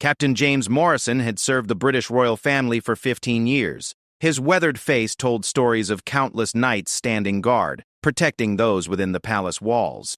Captain James Morrison had served the British royal family for 15 years. His weathered face told stories of countless knights standing guard, protecting those within the palace walls.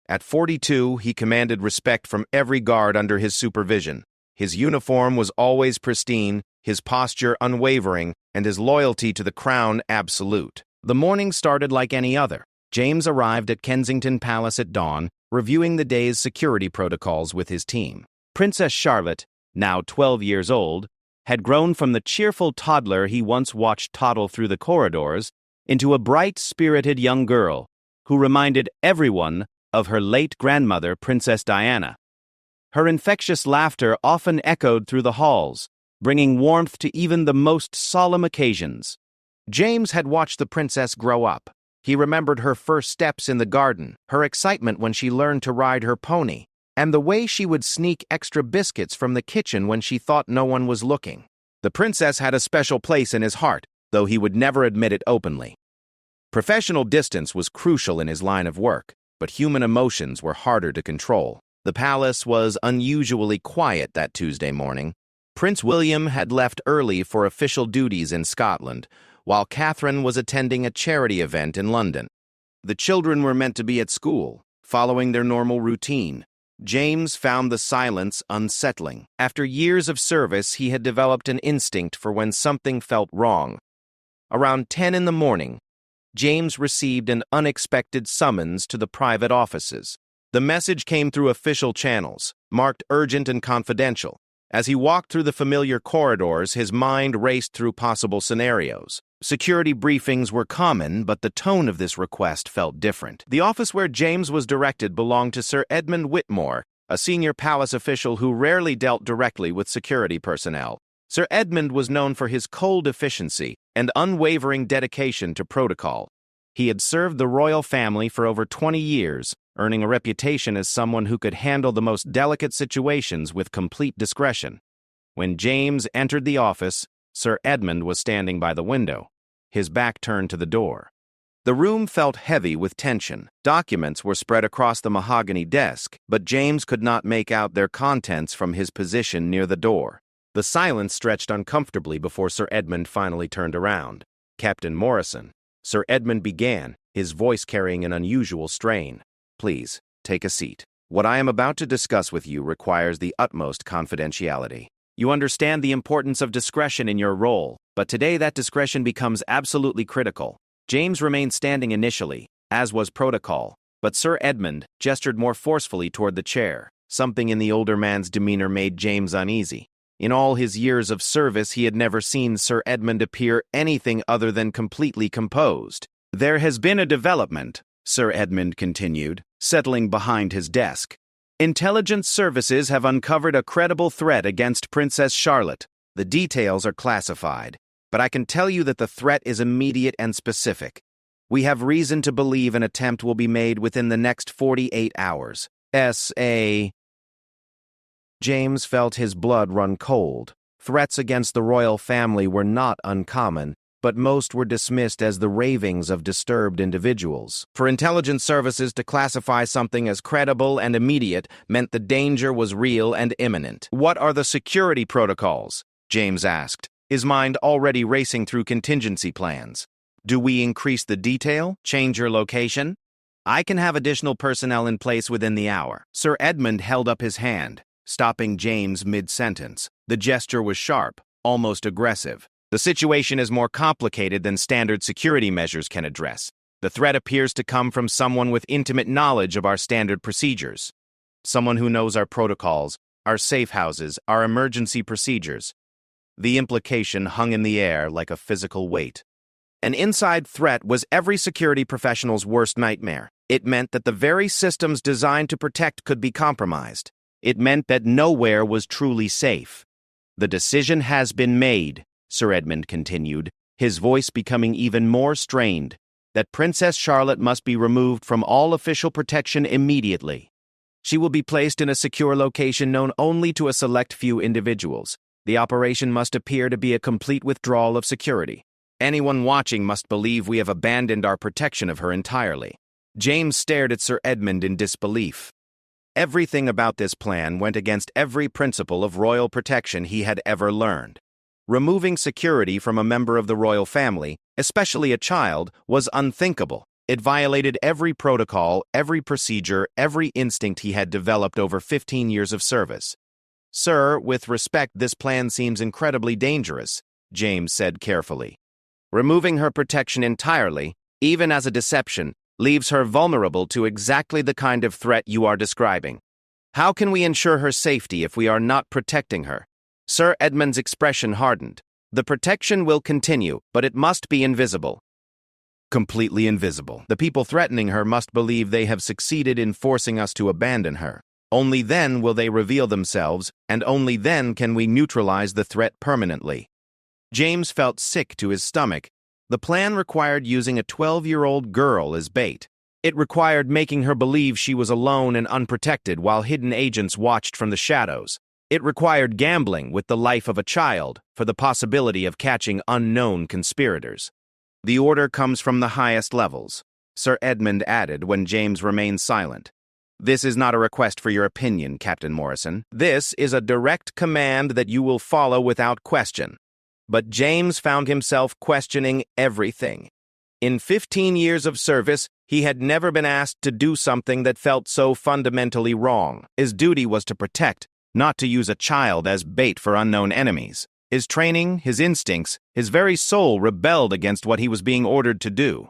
At 42, he commanded respect from every guard under his supervision. His uniform was always pristine, his posture unwavering, and his loyalty to the crown absolute. The morning started like any other. James arrived at Kensington Palace at dawn, reviewing the day's security protocols with his team. Princess Charlotte, now 12 years old, had grown from the cheerful toddler he once watched toddle through the corridors into a bright, spirited young girl who reminded everyone of her late grandmother, Princess Diana. Her infectious laughter often echoed through the halls, bringing warmth to even the most solemn occasions. James had watched the princess grow up. He remembered her first steps in the garden, her excitement when she learned to ride her pony, and the way she would sneak extra biscuits from the kitchen when she thought no one was looking. The princess had a special place in his heart, though he would never admit it openly. Professional distance was crucial in his line of work, but human emotions were harder to control. The palace was unusually quiet that Tuesday morning. Prince William had left early for official duties in Scotland, while Catherine was attending a charity event in London. The children were meant to be at school, following their normal routine. James found the silence unsettling. After years of service, he had developed an instinct for when something felt wrong. Around 10 in the morning, James received an unexpected summons to the private offices. The message came through official channels, marked urgent and confidential. As he walked through the familiar corridors, his mind raced through possible scenarios. Security briefings were common, but the tone of this request felt different. The office where James was directed belonged to Sir Edmund Whitmore, a senior palace official who rarely dealt directly with security personnel. Sir Edmund was known for his cold efficiency and unwavering dedication to protocol. He had served the royal family for over 20 years, earning a reputation as someone who could handle the most delicate situations with complete discretion. When James entered the office, Sir Edmund was standing by the window, his back turned to the door. The room felt heavy with tension. Documents were spread across the mahogany desk, but James could not make out their contents from his position near the door. The silence stretched uncomfortably before Sir Edmund finally turned around. "Captain Morrison," Sir Edmund began, his voice carrying an unusual strain. "Please, take a seat. What I am about to discuss with you requires the utmost confidentiality. You understand the importance of discretion in your role, but today that discretion becomes absolutely critical." James remained standing initially, as was protocol, but Sir Edmund gestured more forcefully toward the chair. Something in the older man's demeanor made James uneasy. In all his years of service, he had never seen Sir Edmund appear anything other than completely composed. "There has been a development," Sir Edmund continued, settling behind his desk. "Intelligence services have uncovered a credible threat against Princess Charlotte. The details are classified, but I can tell you that the threat is immediate and specific. We have reason to believe an attempt will be made within the next 48 hours. S.A. James felt his blood run cold. Threats against the royal family were not uncommon, but most were dismissed as the ravings of disturbed individuals. For intelligence services to classify something as credible and immediate meant the danger was real and imminent. "What are the security protocols?" James asked, his mind already racing through contingency plans. "Do we increase the detail? Change your location?" "I can have additional personnel in place within the hour." Sir Edmund held up his hand, stopping James mid-sentence. The gesture was sharp, almost aggressive. "The situation is more complicated than standard security measures can address. The threat appears to come from someone with intimate knowledge of our standard procedures. Someone who knows our protocols, our safe houses, our emergency procedures." The implication hung in the air like a physical weight. An inside threat was every security professional's worst nightmare. It meant that the very systems designed to protect could be compromised. It meant that nowhere was truly safe. "The decision has been made," Sir Edmund continued, his voice becoming even more strained, "that Princess Charlotte must be removed from all official protection immediately. She will be placed in a secure location known only to a select few individuals. The operation must appear to be a complete withdrawal of security. Anyone watching must believe we have abandoned our protection of her entirely." James stared at Sir Edmund in disbelief. Everything about this plan went against every principle of royal protection he had ever learned. Removing security from a member of the royal family, especially a child, was unthinkable. It violated every protocol, every procedure, every instinct he had developed over 15 years of service. "Sir, with respect, this plan seems incredibly dangerous," James said carefully. "Removing her protection entirely, even as a deception, leaves her vulnerable to exactly the kind of threat you are describing. How can we ensure her safety if we are not protecting her?" Sir Edmund's expression hardened. "The protection will continue, but it must be invisible." Completely invisible. The people threatening her must believe they have succeeded in forcing us to abandon her. Only then will they reveal themselves, and only then can we neutralize the threat permanently. James felt sick to his stomach. The plan required using a 12-year-old girl as bait. It required making her believe she was alone and unprotected while hidden agents watched from the shadows. It required gambling with the life of a child for the possibility of catching unknown conspirators. "The order comes from the highest levels," Sir Edmund added when James remained silent. "This is not a request for your opinion, Captain Morrison. This is a direct command that you will follow without question." But James found himself questioning everything. In 15 years of service, he had never been asked to do something that felt so fundamentally wrong. His duty was to protect, not to use a child as bait for unknown enemies. His training, his instincts, his very soul rebelled against what he was being ordered to do.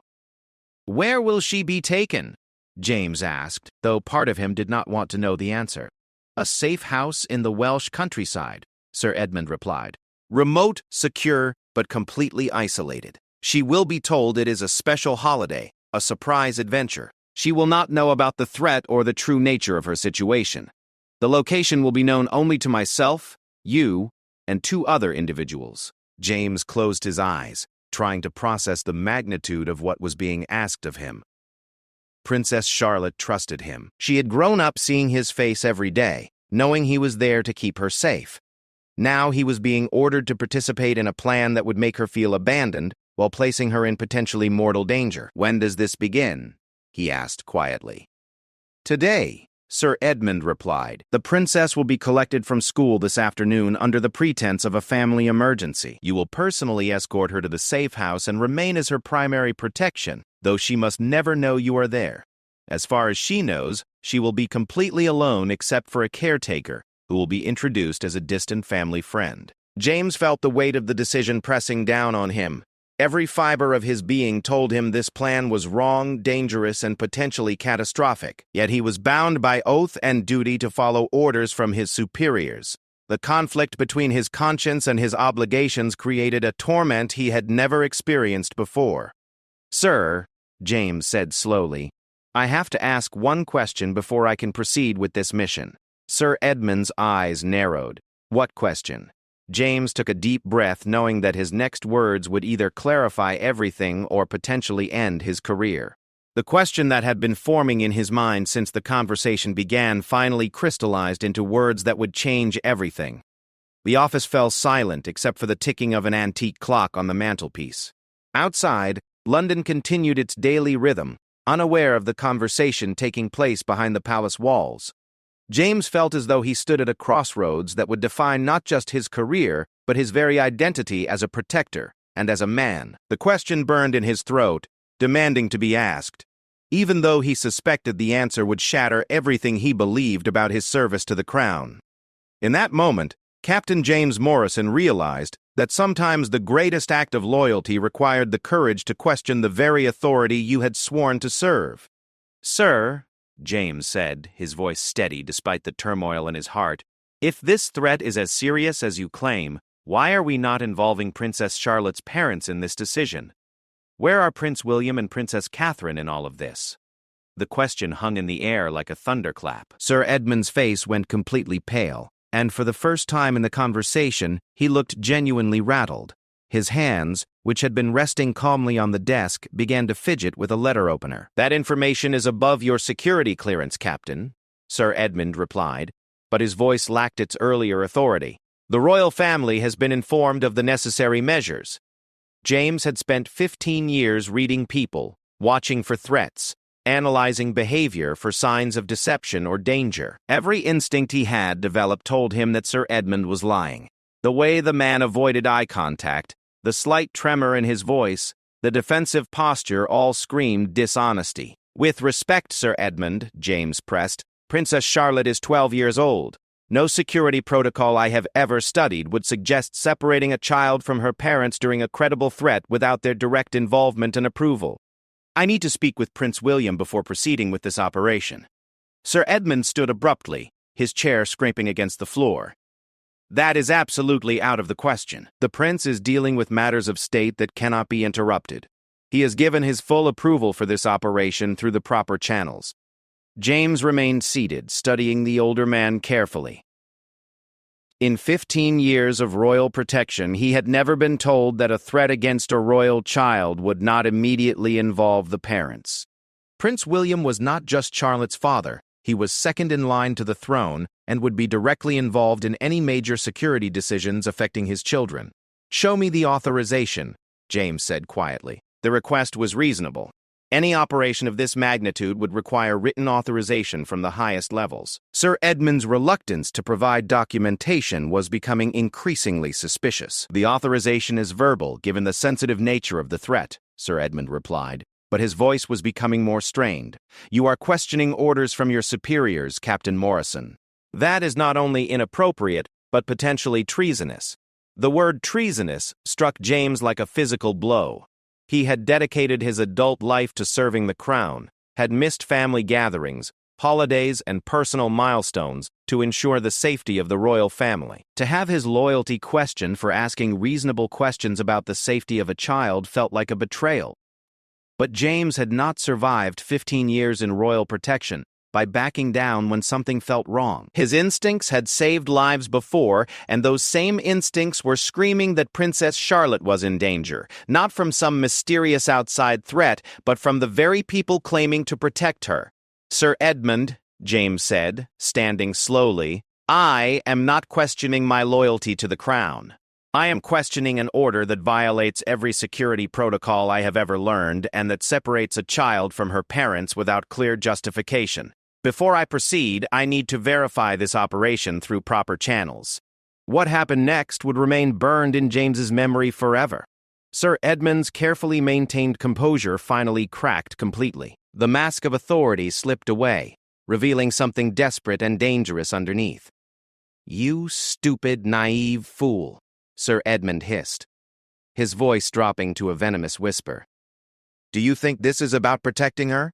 "Where will she be taken?" James asked, though part of him did not want to know the answer. "A safe house in the Welsh countryside," Sir Edmund replied. "Remote, secure, but completely isolated. She will be told it is a special holiday, a surprise adventure. She will not know about the threat or the true nature of her situation. The location will be known only to myself, you, and 2 other individuals." James closed his eyes, trying to process the magnitude of what was being asked of him. Princess Charlotte trusted him. She had grown up seeing his face every day, knowing he was there to keep her safe. Now he was being ordered to participate in a plan that would make her feel abandoned while placing her in potentially mortal danger. "When does this begin?" he asked quietly. "Today," Sir Edmund replied. "The princess will be collected from school this afternoon under the pretense of a family emergency. You will personally escort her to the safe house and remain as her primary protection, though she must never know you are there. As far as she knows, she will be completely alone except for a caretaker, who will be introduced as a distant family friend." James felt the weight of the decision pressing down on him. Every fiber of his being told him this plan was wrong, dangerous, and potentially catastrophic, yet he was bound by oath and duty to follow orders from his superiors. The conflict between his conscience and his obligations created a torment he had never experienced before. "Sir," James said slowly, "I have to ask one question before I can proceed with this mission." Sir Edmund's eyes narrowed. "What question?" James took a deep breath, knowing that his next words would either clarify everything or potentially end his career. The question that had been forming in his mind since the conversation began finally crystallized into words that would change everything. The office fell silent except for the ticking of an antique clock on the mantelpiece. Outside, London continued its daily rhythm, unaware of the conversation taking place behind the palace walls. James felt as though he stood at a crossroads that would define not just his career, but his very identity as a protector and as a man. The question burned in his throat, demanding to be asked, even though he suspected the answer would shatter everything he believed about his service to the crown. In that moment, Captain James Morrison realized that sometimes the greatest act of loyalty required the courage to question the very authority you had sworn to serve. "Sir," James said, his voice steady despite the turmoil in his heart, "if this threat is as serious as you claim, why are we not involving Princess Charlotte's parents in this decision? Where are Prince William and Princess Catherine in all of this?" The question hung in the air like a thunderclap. Sir Edmund's face went completely pale, and for the first time in the conversation, he looked genuinely rattled. His hands, which had been resting calmly on the desk, began to fidget with a letter opener. "That information is above your security clearance, Captain," Sir Edmund replied, but his voice lacked its earlier authority. "The royal family has been informed of the necessary measures." James had spent 15 years reading people, watching for threats, analyzing behavior for signs of deception or danger. Every instinct he had developed told him that Sir Edmund was lying. The way the man avoided eye contact, the slight tremor in his voice, the defensive posture all screamed dishonesty. "With respect, Sir Edmund," James pressed, "Princess Charlotte is 12 years old. No security protocol I have ever studied would suggest separating a child from her parents during a credible threat without their direct involvement and approval. I need to speak with Prince William before proceeding with this operation." Sir Edmund stood abruptly, his chair scraping against the floor. "That is absolutely out of the question. The prince is dealing with matters of state that cannot be interrupted. He has given his full approval for this operation through the proper channels." James remained seated, studying the older man carefully. In 15 years of royal protection, he had never been told that a threat against a royal child would not immediately involve the parents. Prince William was not just Charlotte's father, he was second in line to the throne and would be directly involved in any major security decisions affecting his children. "Show me the authorization," James said quietly. The request was reasonable. Any operation of this magnitude would require written authorization from the highest levels. Sir Edmund's reluctance to provide documentation was becoming increasingly suspicious. "The authorization is verbal, given the sensitive nature of the threat," Sir Edmund replied, but his voice was becoming more strained. "You are questioning orders from your superiors, Captain Morrison. That is not only inappropriate, but potentially treasonous." The word treasonous struck James like a physical blow. He had dedicated his adult life to serving the crown, had missed family gatherings, holidays, and personal milestones to ensure the safety of the royal family. To have his loyalty questioned for asking reasonable questions about the safety of a child felt like a betrayal. But James had not survived 15 years in royal protection by backing down when something felt wrong. His instincts had saved lives before, and those same instincts were screaming that Princess Charlotte was in danger, not from some mysterious outside threat, but from the very people claiming to protect her. "Sir Edmund," James said, standing slowly, "I am not questioning my loyalty to the crown. I am questioning an order that violates every security protocol I have ever learned and that separates a child from her parents without clear justification. Before I proceed, I need to verify this operation through proper channels." What happened next would remain burned in James's memory forever. Sir Edmund's carefully maintained composure finally cracked completely. The mask of authority slipped away, revealing something desperate and dangerous underneath. "You stupid, naive fool," Sir Edmund hissed, his voice dropping to a venomous whisper. "Do you think this is about protecting her?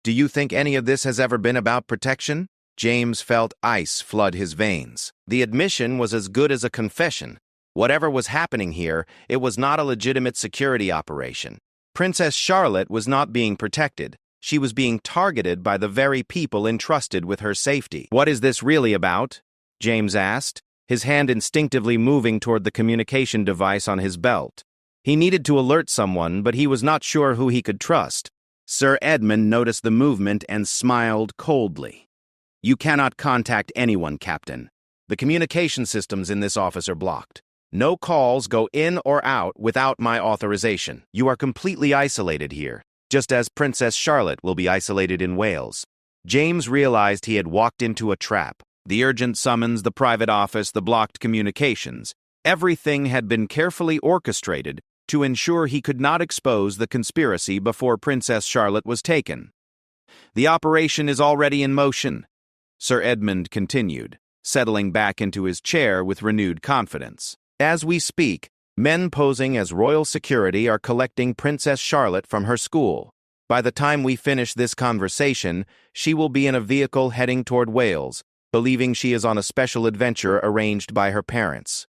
Do you think any of this has ever been about protection?" James felt ice flood his veins. The admission was as good as a confession. Whatever was happening here, it was not a legitimate security operation. Princess Charlotte was not being protected. She was being targeted by the very people entrusted with her safety. "What is this really about?" James asked, his hand instinctively moving toward the communication device on his belt. He needed to alert someone, but he was not sure who he could trust. Sir Edmund noticed the movement and smiled coldly. "You cannot contact anyone, Captain. The communication systems in this office are blocked. No calls go in or out without my authorization. You are completely isolated here, just as Princess Charlotte will be isolated in Wales." James realized he had walked into a trap. The urgent summons, the private office, the blocked communications. Everything had been carefully orchestrated to ensure he could not expose the conspiracy before Princess Charlotte was taken. "The operation is already in motion," Sir Edmund continued, settling back into his chair with renewed confidence. "As we speak, men posing as royal security are collecting Princess Charlotte from her school. By the time we finish this conversation, she will be in a vehicle heading toward Wales, believing she is on a special adventure arranged by her parents."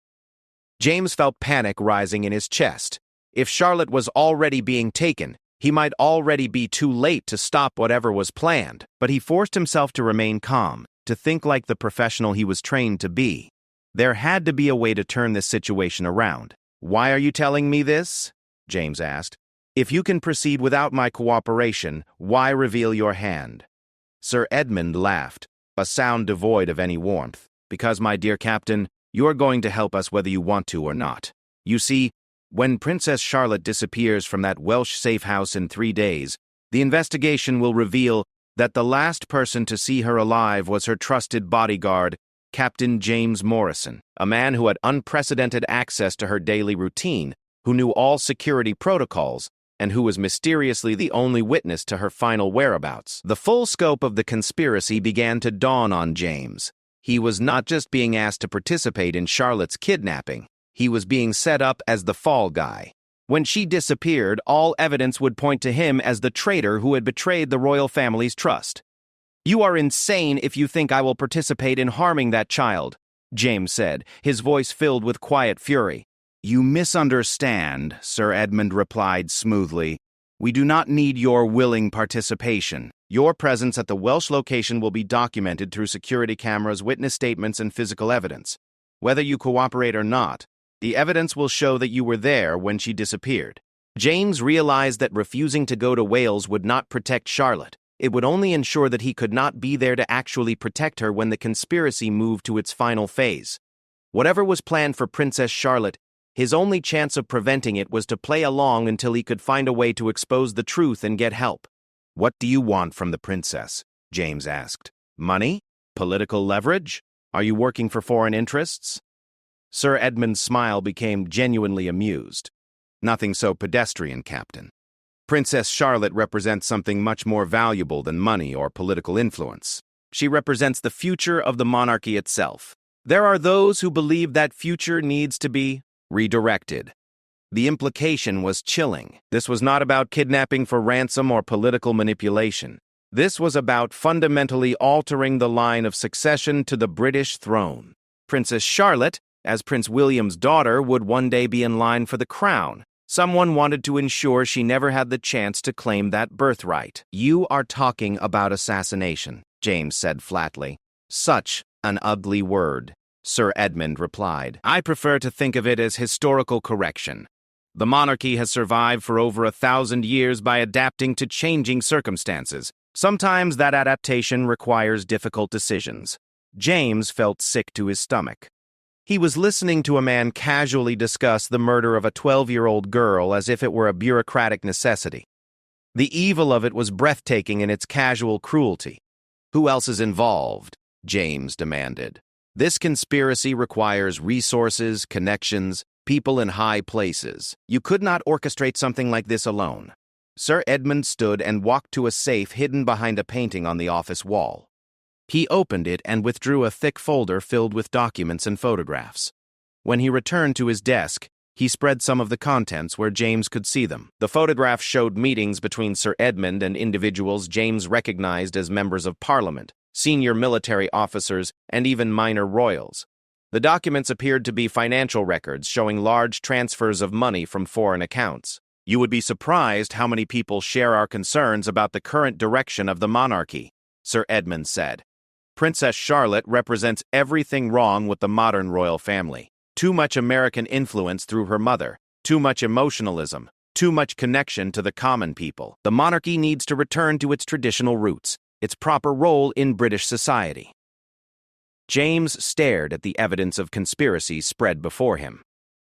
James felt panic rising in his chest. If Charlotte was already being taken, he might already be too late to stop whatever was planned, but he forced himself to remain calm, to think like the professional he was trained to be. There had to be a way to turn this situation around. "Why are you telling me this?" James asked. "If you can proceed without my cooperation, why reveal your hand?" Sir Edmund laughed, a sound devoid of any warmth. "Because, my dear Captain, you're going to help us whether you want to or not. You see, when Princess Charlotte disappears from that Welsh safe house in 3 days, The investigation will reveal that the last person to see her alive was her trusted bodyguard, Captain James Morrison, a man who had unprecedented access to her daily routine, who knew all security protocols, and who was mysteriously the only witness to her final whereabouts. The full scope of the conspiracy began to dawn on James. He was not just being asked to participate in Charlotte's kidnapping, he was being set up as the fall guy. When she disappeared, all evidence would point to him as the traitor who had betrayed the royal family's trust. "You are insane if you think I will participate in harming that child," James said, his voice filled with quiet fury. "You misunderstand," Sir Edmund replied smoothly. "We do not need your willing participation. Your presence at the Welsh location will be documented through security cameras, witness statements, and physical evidence. Whether you cooperate or not, the evidence will show that you were there when she disappeared." James realized that refusing to go to Wales would not protect Charlotte. It would only ensure that he could not be there to actually protect her when the conspiracy moved to its final phase. Whatever was planned for Princess Charlotte, his only chance of preventing it was to play along until he could find a way to expose the truth and get help. "What do you want from the princess?" James asked. "Money? Political leverage? Are you working for foreign interests?" Sir Edmund's smile became genuinely amused. "Nothing so pedestrian, Captain. Princess Charlotte represents something much more valuable than money or political influence. She represents the future of the monarchy itself. There are those who believe that future needs to be redirected." The implication was chilling. This was not about kidnapping for ransom or political manipulation. This was about fundamentally altering the line of succession to the British throne. Princess Charlotte, as Prince William's daughter, would one day be in line for the crown. Someone wanted to ensure she never had the chance to claim that birthright. "You are talking about assassination," James said flatly. "Such an ugly word," Sir Edmund replied. "I prefer to think of it as historical correction. The monarchy has survived for over 1,000 years by adapting to changing circumstances. Sometimes that adaptation requires difficult decisions." James felt sick to his stomach. He was listening to a man casually discuss the murder of a 12-year-old girl as if it were a bureaucratic necessity. The evil of it was breathtaking in its casual cruelty. "Who else is involved?" James demanded. "This conspiracy requires resources, connections, people in high places. You could not orchestrate something like this alone." Sir Edmund stood and walked to a safe hidden behind a painting on the office wall. He opened it and withdrew a thick folder filled with documents and photographs. When he returned to his desk, he spread some of the contents where James could see them. The photographs showed meetings between Sir Edmund and individuals James recognized as members of Parliament, senior military officers, and even minor royals. The documents appeared to be financial records showing large transfers of money from foreign accounts. "You would be surprised how many people share our concerns about the current direction of the monarchy," Sir Edmund said. "Princess Charlotte represents everything wrong with the modern royal family. Too much American influence through her mother, too much emotionalism, too much connection to the common people. The monarchy needs to return to its traditional roots, its proper role in British society." James stared at the evidence of conspiracy spread before him.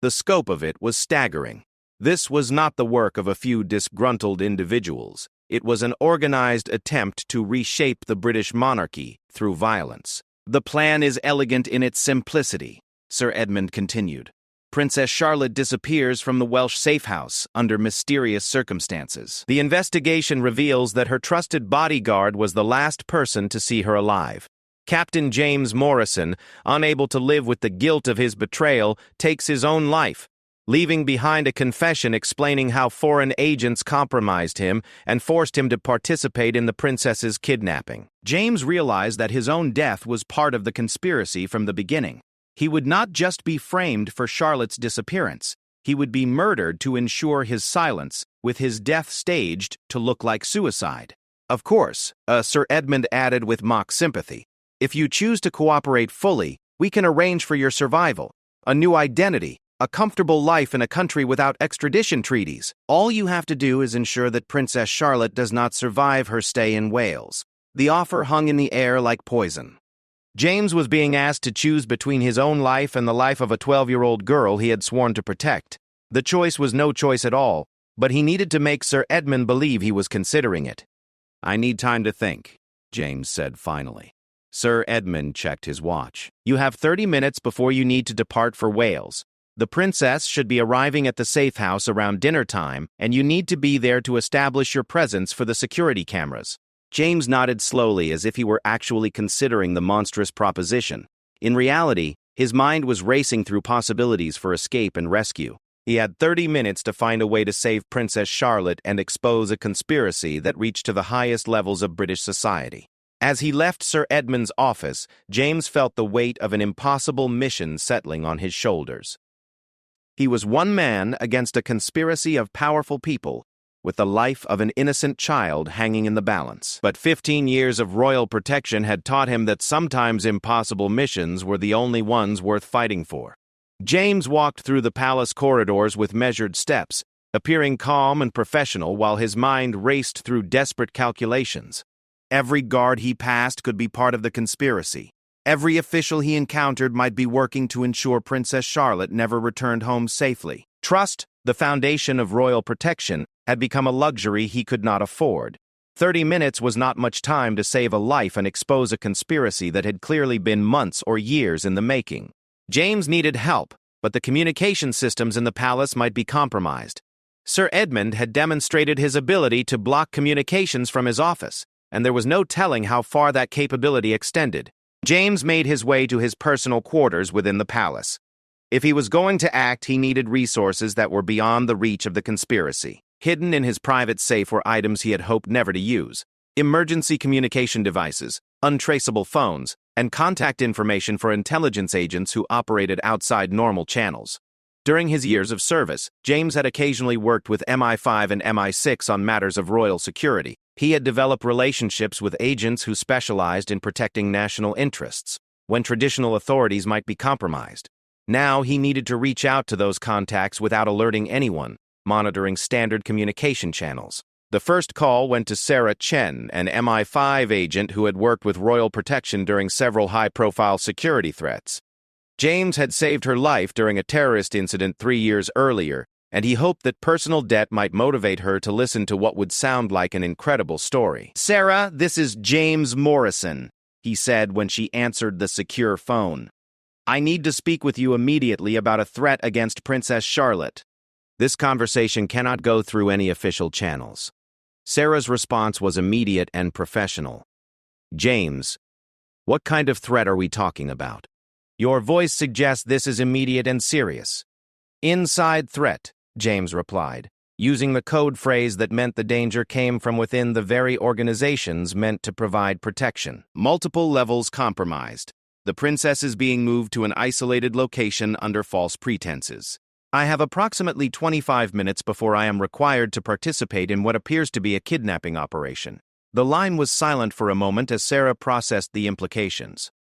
The scope of it was staggering. This was not the work of a few disgruntled individuals. It was an organized attempt to reshape the British monarchy through violence. "The plan is elegant in its simplicity," Sir Edmund continued. "Princess Charlotte disappears from the Welsh safehouse under mysterious circumstances. The investigation reveals that her trusted bodyguard was the last person to see her alive. Captain James Morrison, unable to live with the guilt of his betrayal, takes his own life, leaving behind a confession explaining how foreign agents compromised him and forced him to participate in the princess's kidnapping." James realized that his own death was part of the conspiracy from the beginning. He would not just be framed for Charlotte's disappearance. He would be murdered to ensure his silence, with his death staged to look like suicide. "Of course," Sir Edmund added with mock sympathy, "if you choose to cooperate fully, we can arrange for your survival, a new identity, a comfortable life in a country without extradition treaties. All you have to do is ensure that Princess Charlotte does not survive her stay in Wales." The offer hung in the air like poison. James was being asked to choose between his own life and the life of a 12-year-old girl he had sworn to protect. The choice was no choice at all, but he needed to make Sir Edmund believe he was considering it. "I need time to think," James said finally. Sir Edmund checked his watch. "You have 30 minutes before you need to depart for Wales. The princess should be arriving at the safe house around dinner time, and you need to be there to establish your presence for the security cameras." James nodded slowly as if he were actually considering the monstrous proposition. In reality, his mind was racing through possibilities for escape and rescue. He had 30 minutes to find a way to save Princess Charlotte and expose a conspiracy that reached to the highest levels of British society. As he left Sir Edmund's office, James felt the weight of an impossible mission settling on his shoulders. He was one man against a conspiracy of powerful people, with the life of an innocent child hanging in the balance. But 15 years of royal protection had taught him that sometimes impossible missions were the only ones worth fighting for. James walked through the palace corridors with measured steps, appearing calm and professional while his mind raced through desperate calculations. Every guard he passed could be part of the conspiracy. Every official he encountered might be working to ensure Princess Charlotte never returned home safely. Trust, the foundation of royal protection, had become a luxury he could not afford. 30 minutes was not much time to save a life and expose a conspiracy that had clearly been months or years in the making. James needed help, but the communication systems in the palace might be compromised. Sir Edmund had demonstrated his ability to block communications from his office, and there was no telling how far that capability extended. James made his way to his personal quarters within the palace. If he was going to act, he needed resources that were beyond the reach of the conspiracy. Hidden in his private safe were items he had hoped never to use: emergency communication devices, untraceable phones, and contact information for intelligence agents who operated outside normal channels. During his years of service, James had occasionally worked with MI5 and MI6 on matters of royal security. He had developed relationships with agents who specialized in protecting national interests, when traditional authorities might be compromised. Now he needed to reach out to those contacts without alerting anyone, monitoring standard communication channels. The first call went to Sarah Chen, an MI5 agent who had worked with royal protection during several high-profile security threats. James had saved her life during a terrorist incident 3 years earlier, and he hoped that personal debt might motivate her to listen to what would sound like an incredible story. "Sarah, this is James Morrison," he said when she answered the secure phone. "I need to speak with you immediately about a threat against Princess Charlotte." This conversation cannot go through any official channels. Sarah's response was immediate and professional. "James, what kind of threat are we talking about? Your voice suggests this is immediate and serious." "Inside threat," James replied, using the code phrase that meant the danger came from within the very organizations meant to provide protection. "Multiple levels compromised. The princess is being moved to an isolated location under false pretenses. I have approximately 25 minutes before I am required to participate in what appears to be a kidnapping operation." The line was silent for a moment as Sarah processed the implications.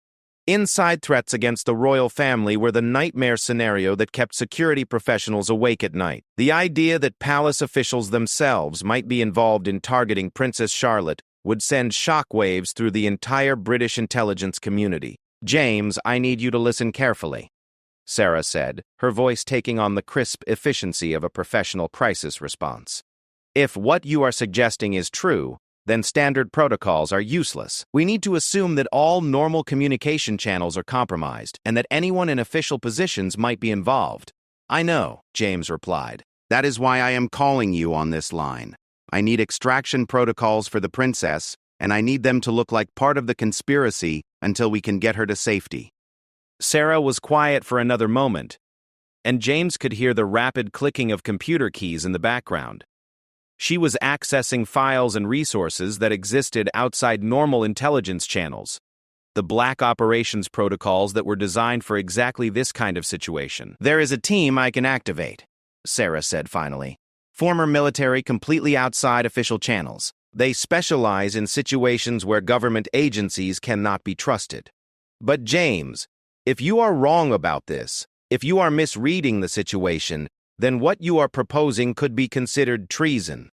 Inside threats against the royal family were the nightmare scenario that kept security professionals awake at night. The idea that palace officials themselves might be involved in targeting Princess Charlotte would send shockwaves through the entire British intelligence community. "James, I need you to listen carefully," Sarah said, her voice taking on the crisp efficiency of a professional crisis response. "If what you are suggesting is true, then standard protocols are useless. We need to assume that all normal communication channels are compromised and that anyone in official positions might be involved." "I know," James replied. "That is why I am calling you on this line. I need extraction protocols for the princess, and I need them to look like part of the conspiracy until we can get her to safety." Sarah was quiet for another moment, and James could hear the rapid clicking of computer keys in the background. She was accessing files and resources that existed outside normal intelligence channels, the black operations protocols that were designed for exactly this kind of situation. "There is a team I can activate," Sarah said finally. "Former military completely outside official channels. They specialize in situations where government agencies cannot be trusted." "But James, if you are wrong about this, if you are misreading the situation, then what you are proposing could be considered treason."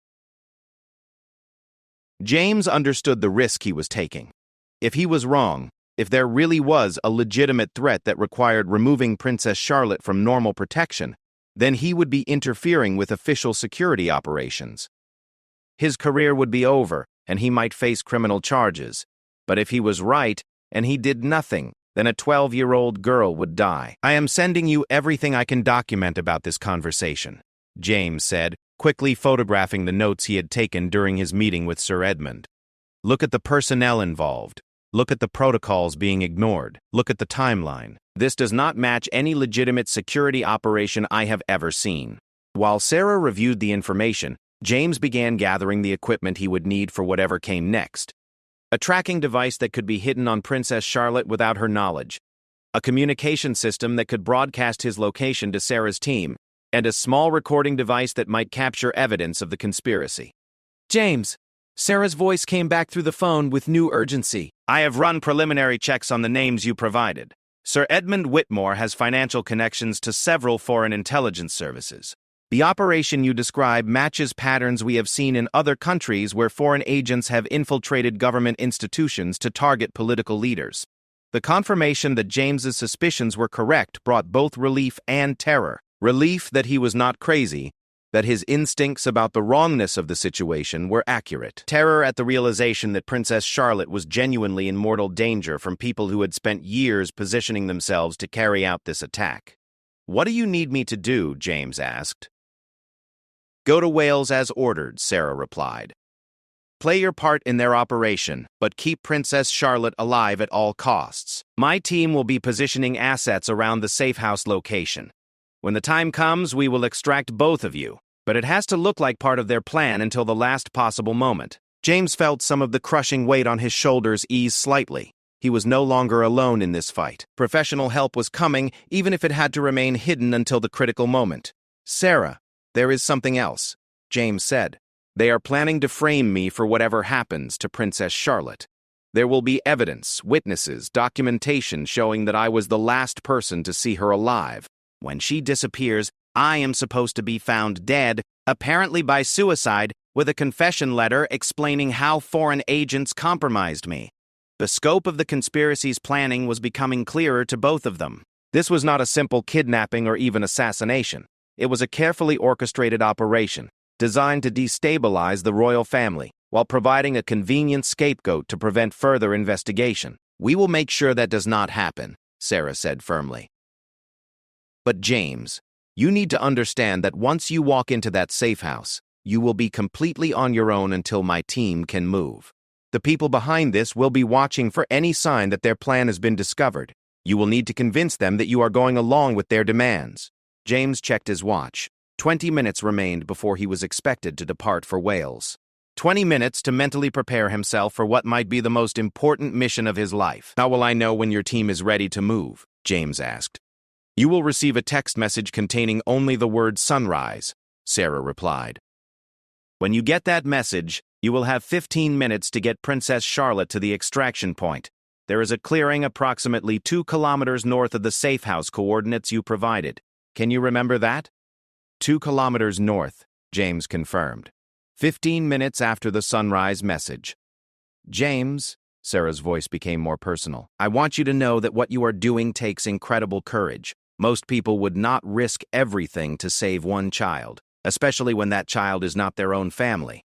James understood the risk he was taking. If he was wrong, if there really was a legitimate threat that required removing Princess Charlotte from normal protection, then he would be interfering with official security operations. His career would be over, and he might face criminal charges. But if he was right, and he did nothing, then a 12-year-old girl would die. I am sending you everything I can document about this conversation, James said, quickly photographing the notes he had taken during his meeting with Sir Edmund. Look at the personnel involved. Look at the protocols being ignored. Look at the timeline. This does not match any legitimate security operation I have ever seen. While Sarah reviewed the information, James began gathering the equipment he would need for whatever came next. A tracking device that could be hidden on Princess Charlotte without her knowledge, a communication system that could broadcast his location to Sarah's team, and a small recording device that might capture evidence of the conspiracy. James, Sarah's voice came back through the phone with new urgency. I have run preliminary checks on the names you provided. Sir Edmund Whitmore has financial connections to several foreign intelligence services. The operation you describe matches patterns we have seen in other countries where foreign agents have infiltrated government institutions to target political leaders. The confirmation that James's suspicions were correct brought both relief and terror. Relief that he was not crazy, that his instincts about the wrongness of the situation were accurate. Terror at the realization that Princess Charlotte was genuinely in mortal danger from people who had spent years positioning themselves to carry out this attack. What do you need me to do? James asked. Go to Wales as ordered, Sarah replied. Play your part in their operation, but keep Princess Charlotte alive at all costs. My team will be positioning assets around the safe house location. When the time comes, we will extract both of you, but it has to look like part of their plan until the last possible moment. James felt some of the crushing weight on his shoulders ease slightly. He was no longer alone in this fight. Professional help was coming, even if it had to remain hidden until the critical moment. Sarah, there is something else, James said. They are planning to frame me for whatever happens to Princess Charlotte. There will be evidence, witnesses, documentation showing that I was the last person to see her alive. When she disappears, I am supposed to be found dead, apparently by suicide, with a confession letter explaining how foreign agents compromised me. The scope of the conspiracy's planning was becoming clearer to both of them. This was not a simple kidnapping or even assassination. It was a carefully orchestrated operation, designed to destabilize the royal family, while providing a convenient scapegoat to prevent further investigation. We will make sure that does not happen, Sarah said firmly. But James, you need to understand that once you walk into that safe house, you will be completely on your own until my team can move. The people behind this will be watching for any sign that their plan has been discovered. You will need to convince them that you are going along with their demands. James checked his watch. 20 minutes remained before he was expected to depart for Wales. 20 minutes to mentally prepare himself for what might be the most important mission of his life. How will I know when your team is ready to move? James asked. You will receive a text message containing only the word sunrise, Sarah replied. When you get that message, you will have 15 minutes to get Princess Charlotte to the extraction point. There is a clearing approximately 2 kilometers north of the safe house coordinates you provided. Can you remember that? 2 kilometers north, James confirmed. 15 minutes after the sunrise message. James, Sarah's voice became more personal, I want you to know that what you are doing takes incredible courage. Most people would not risk everything to save one child, especially when that child is not their own family.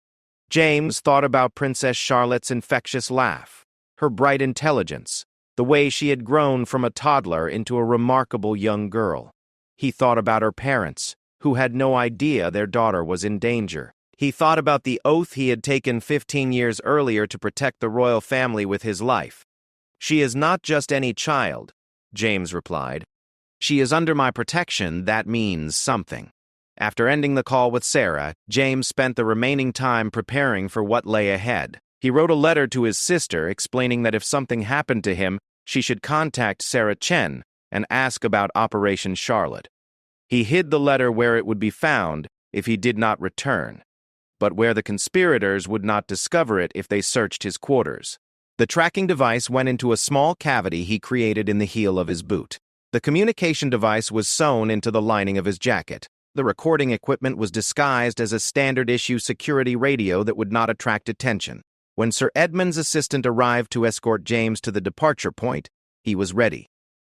James thought about Princess Charlotte's infectious laugh, her bright intelligence, the way she had grown from a toddler into a remarkable young girl. He thought about her parents, who had no idea their daughter was in danger. He thought about the oath he had taken 15 years earlier to protect the royal family with his life. She is not just any child, James replied. She is under my protection. That means something. After ending the call with Sarah, James spent the remaining time preparing for what lay ahead. He wrote a letter to his sister explaining that if something happened to him, she should contact Sarah Chen and ask about Operation Charlotte. He hid the letter where it would be found if he did not return, but where the conspirators would not discover it if they searched his quarters. The tracking device went into a small cavity he created in the heel of his boot. The communication device was sewn into the lining of his jacket. The recording equipment was disguised as a standard-issue security radio that would not attract attention. When Sir Edmund's assistant arrived to escort James to the departure point, he was ready.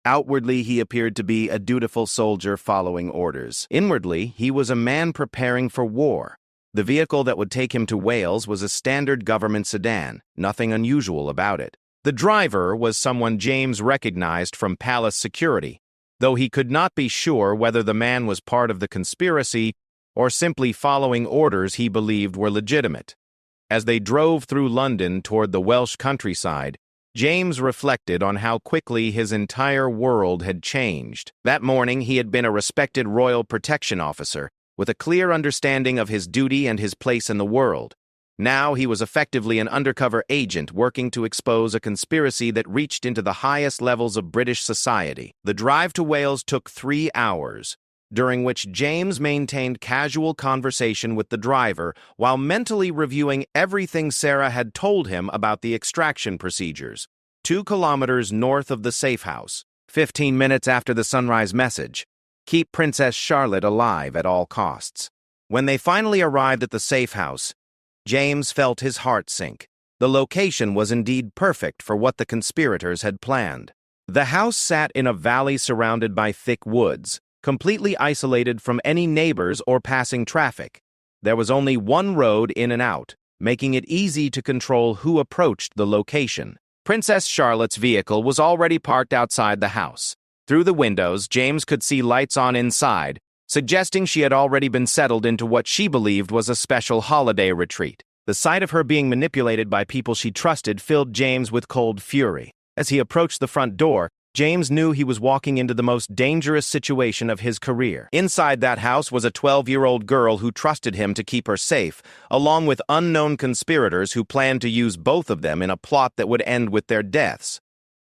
Outwardly, he appeared to be a dutiful soldier following orders. Inwardly, he was a man preparing for war. The vehicle that would take him to Wales was a standard government sedan, nothing unusual about it. The driver was someone James recognized from palace security, though he could not be sure whether the man was part of the conspiracy or simply following orders he believed were legitimate. As they drove through London toward the Welsh countryside, James reflected on how quickly his entire world had changed. That morning, he had been a respected royal protection officer, with a clear understanding of his duty and his place in the world. Now he was effectively an undercover agent working to expose a conspiracy that reached into the highest levels of British society. The drive to Wales took 3 hours, during which James maintained casual conversation with the driver while mentally reviewing everything Sarah had told him about the extraction procedures. 2 kilometers north of the safe house, 15 minutes after the sunrise message, keep Princess Charlotte alive at all costs. When they finally arrived at the safe house, James felt his heart sink. The location was indeed perfect for what the conspirators had planned. The house sat in a valley surrounded by thick woods, completely isolated from any neighbors or passing traffic. There was only one road in and out, making it easy to control who approached the location. Princess Charlotte's vehicle was already parked outside the house. Through the windows, James could see lights on inside, suggesting she had already been settled into what she believed was a special holiday retreat. The sight of her being manipulated by people she trusted filled James with cold fury. As he approached the front door, James knew he was walking into the most dangerous situation of his career. Inside that house was a 12-year-old girl who trusted him to keep her safe, along with unknown conspirators who planned to use both of them in a plot that would end with their deaths.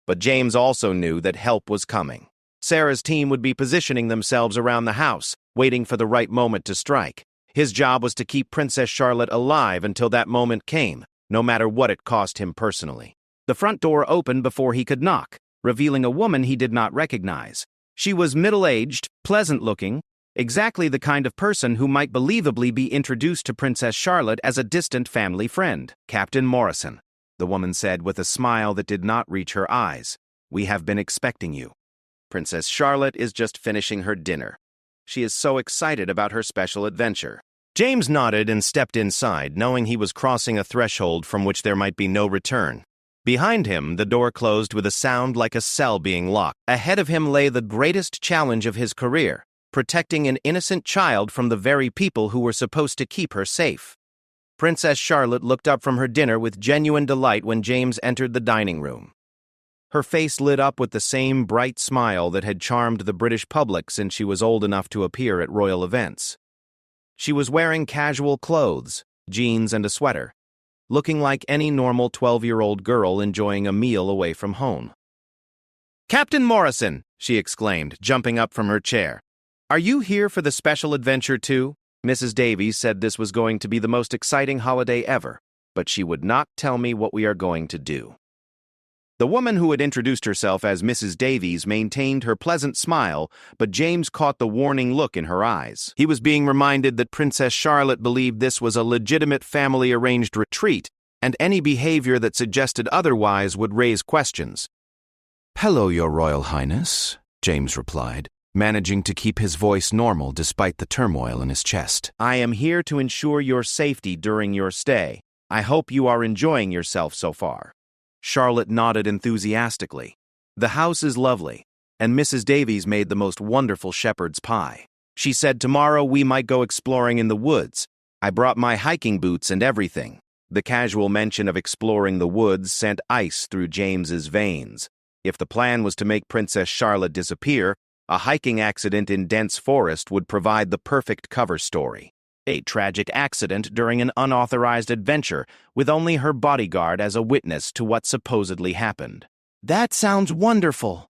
But James also knew that help was coming. Sarah's team would be positioning themselves around the house, waiting for the right moment to strike. His job was to keep Princess Charlotte alive until that moment came, no matter what it cost him personally. The front door opened before he could knock, revealing a woman he did not recognize. She was middle-aged, pleasant-looking, exactly the kind of person who might believably be introduced to Princess Charlotte as a distant family friend. "Captain Morrison," the woman said with a smile that did not reach her eyes. "We have been expecting you. Princess Charlotte is just finishing her dinner. She is so excited about her special adventure." James nodded and stepped inside, knowing he was crossing a threshold from which there might be no return. Behind him, the door closed with a sound like a cell being locked. Ahead of him lay the greatest challenge of his career, protecting an innocent child from the very people who were supposed to keep her safe. Princess Charlotte looked up from her dinner with genuine delight when James entered the dining room. Her face lit up with the same bright smile that had charmed the British public since she was old enough to appear at royal events. She was wearing casual clothes, jeans and a sweater, looking like any normal 12-year-old girl enjoying a meal away from home. "Captain Morrison," she exclaimed, jumping up from her chair. "Are you here for the special adventure too?" Mrs. Davies said this was going to be the most exciting holiday ever, but she would not tell me what we are going to do. The woman who had introduced herself as Mrs. Davies maintained her pleasant smile, but James caught the warning look in her eyes. He was being reminded that Princess Charlotte believed this was a legitimate family-arranged retreat, and any behavior that suggested otherwise would raise questions. "Hello, Your Royal Highness," James replied, managing to keep his voice normal despite the turmoil in his chest. "I am here to ensure your safety during your stay. I hope you are enjoying yourself so far." Charlotte nodded enthusiastically. "The house is lovely, and Mrs. Davies made the most wonderful shepherd's pie. She said tomorrow we might go exploring in the woods. I brought my hiking boots and everything." The casual mention of exploring the woods sent ice through James's veins. If the plan was to make Princess Charlotte disappear, a hiking accident in dense forest would provide the perfect cover story. A tragic accident during an unauthorized adventure, with only her bodyguard as a witness to what supposedly happened. "That sounds wonderful,"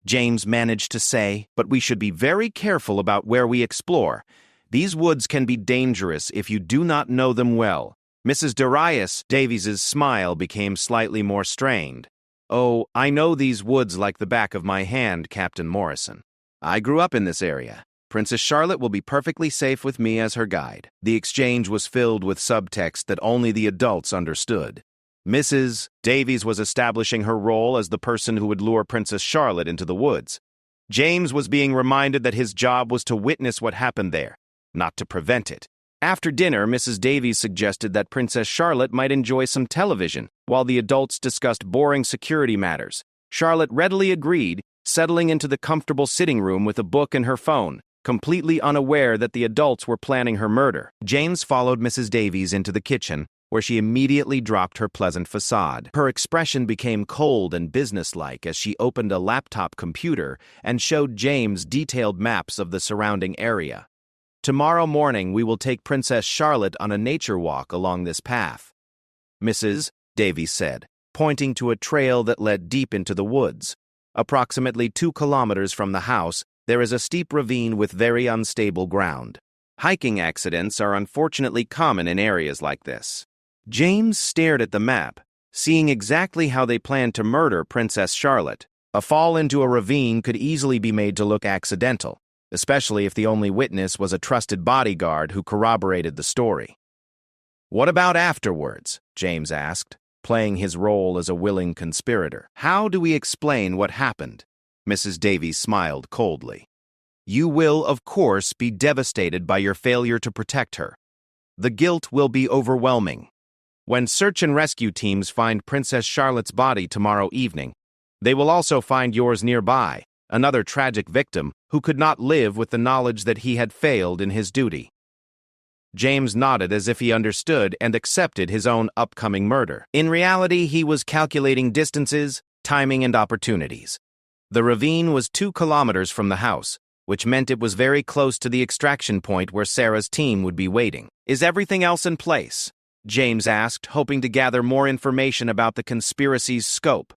James managed to say, "but we should be very careful about where we explore. These woods can be dangerous if you do not know them well." Mrs. Darius Davies's smile became slightly more strained. "Oh, I know these woods like the back of my hand, Captain Morrison. I grew up in this area. Princess Charlotte will be perfectly safe with me as her guide." The exchange was filled with subtext that only the adults understood. Mrs. Davies was establishing her role as the person who would lure Princess Charlotte into the woods. James was being reminded that his job was to witness what happened there, not to prevent it. After dinner, Mrs. Davies suggested that Princess Charlotte might enjoy some television, while the adults discussed boring security matters. Charlotte readily agreed, settling into the comfortable sitting room with a book and her phone, completely unaware that the adults were planning her murder. James followed Mrs. Davies into the kitchen, where she immediately dropped her pleasant facade. Her expression became cold and businesslike as she opened a laptop computer and showed James detailed maps of the surrounding area. "Tomorrow morning we will take Princess Charlotte on a nature walk along this path," Mrs. Davies said, pointing to a trail that led deep into the woods. Approximately 2 kilometers from the house, there is a steep ravine with very unstable ground. Hiking accidents are unfortunately common in areas like this. James stared at the map, seeing exactly how they planned to murder Princess Charlotte. A fall into a ravine could easily be made to look accidental, especially if the only witness was a trusted bodyguard who corroborated the story. "What about afterwards?" James asked, playing his role as a willing conspirator. "How do we explain what happened?" Mrs. Davies smiled coldly. "You will, of course, be devastated by your failure to protect her. The guilt will be overwhelming. When search and rescue teams find Princess Charlotte's body tomorrow evening, they will also find yours nearby, another tragic victim who could not live with the knowledge that he had failed in his duty." James nodded as if he understood and accepted his own upcoming murder. In reality, he was calculating distances, timing, and opportunities. The ravine was 2 kilometers from the house, which meant it was very close to the extraction point where Sarah's team would be waiting. "Is everything else in place?" James asked, hoping to gather more information about the conspiracy's scope.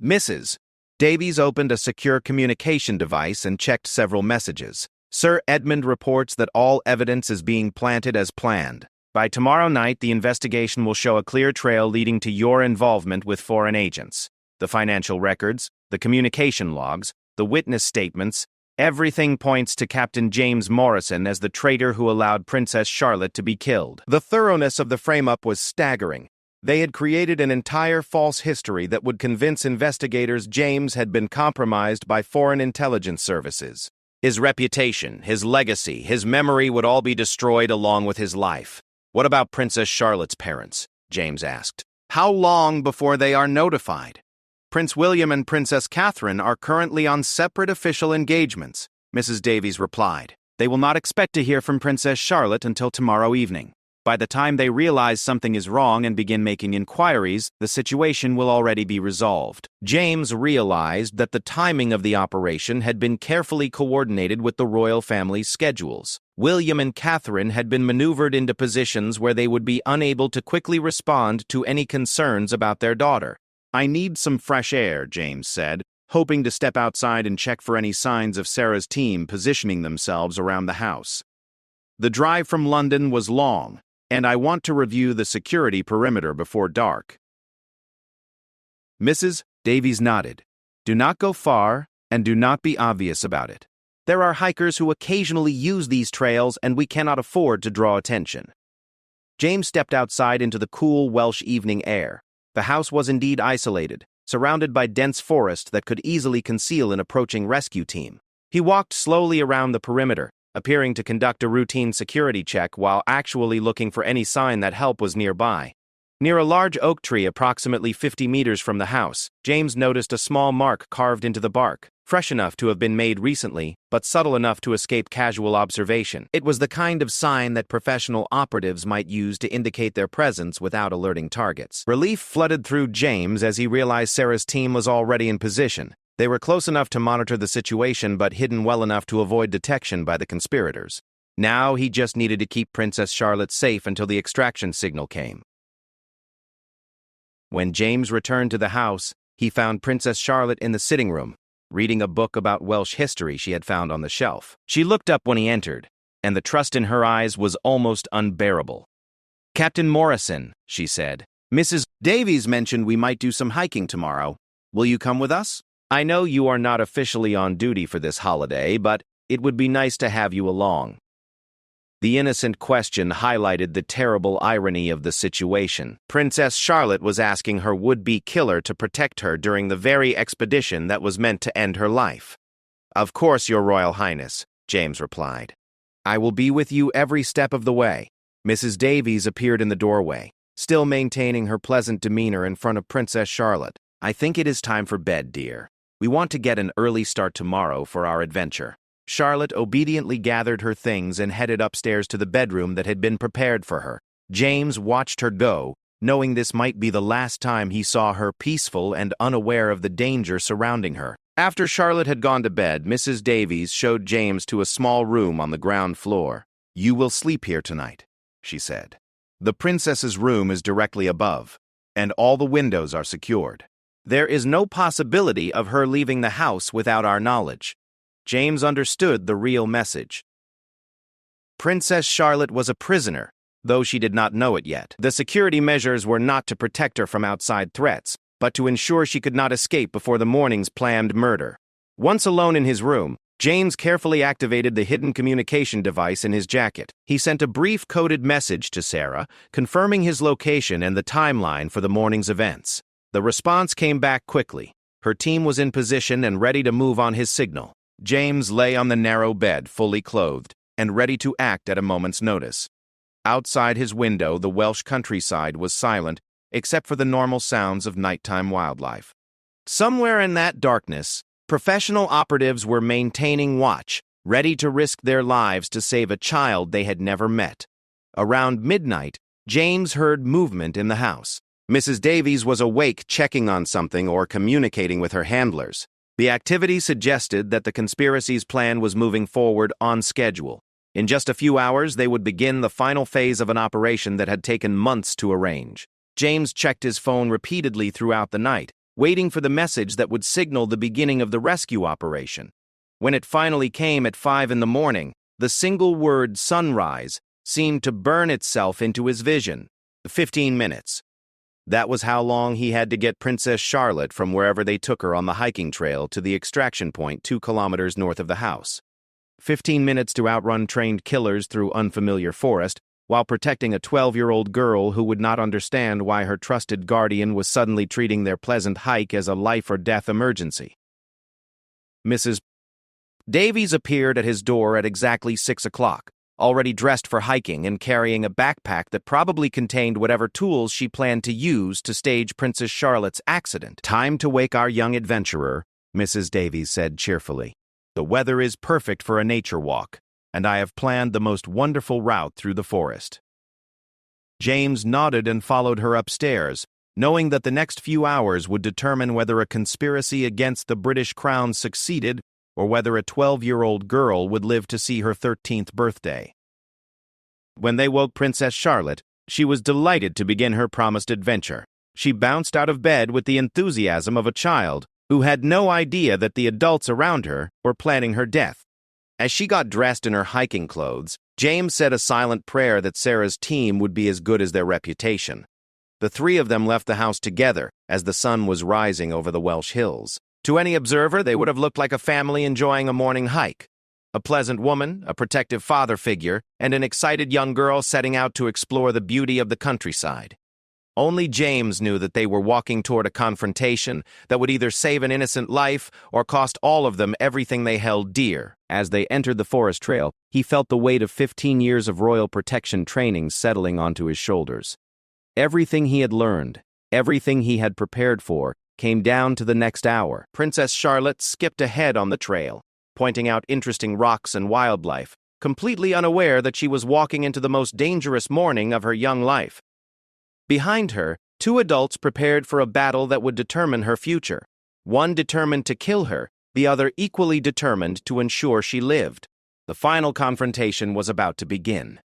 Mrs. Davies opened a secure communication device and checked several messages. "Sir Edmund reports that all evidence is being planted as planned. By tomorrow night, the investigation will show a clear trail leading to your involvement with foreign agents. The financial records, the communication logs, the witness statements, everything points to Captain James Morrison as the traitor who allowed Princess Charlotte to be killed." The thoroughness of the frame-up was staggering. They had created an entire false history that would convince investigators James had been compromised by foreign intelligence services. His reputation, his legacy, his memory would all be destroyed along with his life. "What about Princess Charlotte's parents?" James asked. "How long before they are notified?" "Prince William and Princess Catherine are currently on separate official engagements," Mrs. Davies replied. "They will not expect to hear from Princess Charlotte until tomorrow evening. By the time they realize something is wrong and begin making inquiries, the situation will already be resolved." James realized that the timing of the operation had been carefully coordinated with the royal family's schedules. William and Catherine had been maneuvered into positions where they would be unable to quickly respond to any concerns about their daughter. "I need some fresh air," James said, hoping to step outside and check for any signs of Sarah's team positioning themselves around the house. "The drive from London was long, and I want to review the security perimeter before dark." Mrs. Davies nodded. "Do not go far, and do not be obvious about it. There are hikers who occasionally use these trails, and we cannot afford to draw attention." James stepped outside into the cool Welsh evening air. The house was indeed isolated, surrounded by dense forest that could easily conceal an approaching rescue team. He walked slowly around the perimeter, appearing to conduct a routine security check while actually looking for any sign that help was nearby. Near a large oak tree approximately 50 meters from the house, James noticed a small mark carved into the bark, fresh enough to have been made recently, but subtle enough to escape casual observation. It was the kind of sign that professional operatives might use to indicate their presence without alerting targets. Relief flooded through James as he realized Sarah's team was already in position. They were close enough to monitor the situation but hidden well enough to avoid detection by the conspirators. Now he just needed to keep Princess Charlotte safe until the extraction signal came. When James returned to the house, he found Princess Charlotte in the sitting room, reading a book about Welsh history she had found on the shelf. She looked up when he entered, and the trust in her eyes was almost unbearable. "Captain Morrison," she said, "Mrs. Davies mentioned we might do some hiking tomorrow. Will you come with us? I know you are not officially on duty for this holiday, but it would be nice to have you along." The innocent question highlighted the terrible irony of the situation. Princess Charlotte was asking her would-be killer to protect her during the very expedition that was meant to end her life. "Of course, Your Royal Highness," James replied. "I will be with you every step of the way." Mrs. Davies appeared in the doorway, still maintaining her pleasant demeanor in front of Princess Charlotte. "I think it is time for bed, dear. We want to get an early start tomorrow for our adventure." Charlotte obediently gathered her things and headed upstairs to the bedroom that had been prepared for her. James watched her go, knowing this might be the last time he saw her peaceful and unaware of the danger surrounding her. After Charlotte had gone to bed, Mrs. Davies showed James to a small room on the ground floor. "You will sleep here tonight," she said. "The princess's room is directly above, and all the windows are secured. There is no possibility of her leaving the house without our knowledge." James understood the real message. Princess Charlotte was a prisoner, though she did not know it yet. The security measures were not to protect her from outside threats, but to ensure she could not escape before the morning's planned murder. Once alone in his room, James carefully activated the hidden communication device in his jacket. He sent a brief coded message to Sarah, confirming his location and the timeline for the morning's events. The response came back quickly. Her team was in position and ready to move on his signal. James lay on the narrow bed, fully clothed, and ready to act at a moment's notice. Outside his window, the Welsh countryside was silent, except for the normal sounds of nighttime wildlife. Somewhere in that darkness, professional operatives were maintaining watch, ready to risk their lives to save a child they had never met. Around midnight, James heard movement in the house. Mrs. Davies was awake, checking on something or communicating with her handlers. The activity suggested that the conspiracy's plan was moving forward on schedule. In just a few hours, they would begin the final phase of an operation that had taken months to arrange. James checked his phone repeatedly throughout the night, waiting for the message that would signal the beginning of the rescue operation. When it finally came at 5 in the morning, the single word "sunrise" seemed to burn itself into his vision. 15 minutes. That was how long he had to get Princess Charlotte from wherever they took her on the hiking trail to the extraction point 2 kilometers north of the house. 15 minutes to outrun trained killers through unfamiliar forest, while protecting a 12-year-old girl who would not understand why her trusted guardian was suddenly treating their pleasant hike as a life-or-death emergency. Mrs. Davies appeared at his door at exactly 6 o'clock. Already dressed for hiking and carrying a backpack that probably contained whatever tools she planned to use to stage Princess Charlotte's accident. "Time to wake our young adventurer," Mrs. Davies said cheerfully. "The weather is perfect for a nature walk, and I have planned the most wonderful route through the forest." James nodded and followed her upstairs, knowing that the next few hours would determine whether a conspiracy against the British Crown succeeded or whether a 12-year-old girl would live to see her 13th birthday. When they woke Princess Charlotte, she was delighted to begin her promised adventure. She bounced out of bed with the enthusiasm of a child who had no idea that the adults around her were planning her death. As she got dressed in her hiking clothes, James said a silent prayer that Sarah's team would be as good as their reputation. The three of them left the house together as the sun was rising over the Welsh hills. To any observer, they would have looked like a family enjoying a morning hike. A pleasant woman, a protective father figure, and an excited young girl setting out to explore the beauty of the countryside. Only James knew that they were walking toward a confrontation that would either save an innocent life or cost all of them everything they held dear. As they entered the forest trail, he felt the weight of 15 years of royal protection training settling onto his shoulders. Everything he had learned, everything he had prepared for, came down to the next hour. Princess Charlotte skipped ahead on the trail, pointing out interesting rocks and wildlife, completely unaware that she was walking into the most dangerous morning of her young life. Behind her, two adults prepared for a battle that would determine her future. One determined to kill her, the other equally determined to ensure she lived. The final confrontation was about to begin.